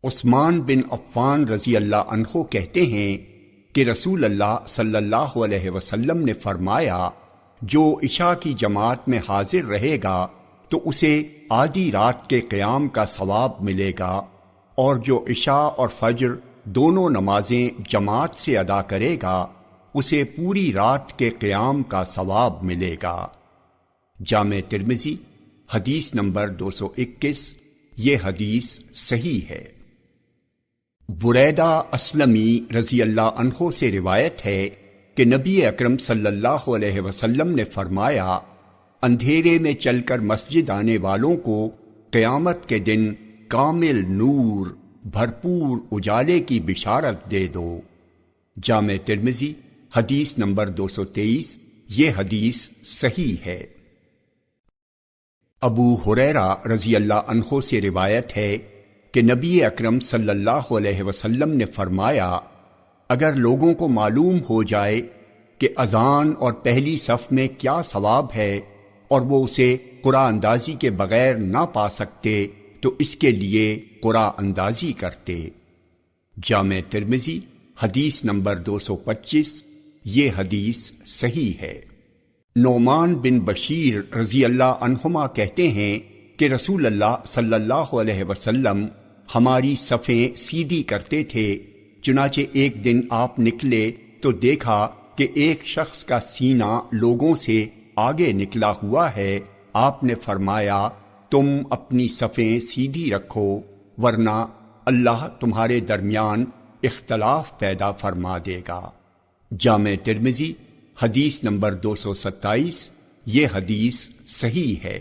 عثمان بن عفان رضی اللہ عنہ کہتے ہیں کہ رسول اللہ صلی اللہ علیہ وسلم نے فرمایا، جو عشاء کی جماعت میں حاضر رہے گا تو اسے آدھی رات کے قیام کا ثواب ملے گا، اور جو عشاء اور فجر دونوں نمازیں جماعت سے ادا کرے گا اسے پوری رات کے قیام کا ثواب ملے گا۔ جامع ترمذی حدیث نمبر 221۔ یہ حدیث صحیح ہے۔ بریدہ اسلمی رضی اللہ عنہ سے روایت ہے کہ نبی اکرم صلی اللہ علیہ وسلم نے فرمایا، اندھیرے میں چل کر مسجد آنے والوں کو قیامت کے دن کامل نور، بھرپور اجالے کی بشارت دے دو۔ جامع ترمذی حدیث نمبر 223۔ یہ حدیث صحیح ہے۔ ابو ہریرہ رضی اللہ عنہ سے روایت ہے کہ نبی اکرم صلی اللہ علیہ وسلم نے فرمایا، اگر لوگوں کو معلوم ہو جائے کہ اذان اور پہلی صف میں کیا ثواب ہے اور وہ اسے قرعہ اندازی کے بغیر نہ پا سکتے تو اس کے لیے قرعہ اندازی کرتے۔ جامع ترمذی حدیث نمبر 225۔ یہ حدیث صحیح ہے۔ نعمان بن بشیر رضی اللہ عنہما کہتے ہیں کہ رسول اللہ صلی اللہ علیہ وسلم ہماری صفیں سیدھی کرتے تھے، چنانچہ ایک دن آپ نکلے تو دیکھا کہ ایک شخص کا سینہ لوگوں سے آگے نکلا ہوا ہے۔ آپ نے فرمایا، تم اپنی صفیں سیدھی رکھو ورنہ اللہ تمہارے درمیان اختلاف پیدا فرما دے گا۔ جامع ترمذی حدیث نمبر 227۔ یہ حدیث صحیح ہے۔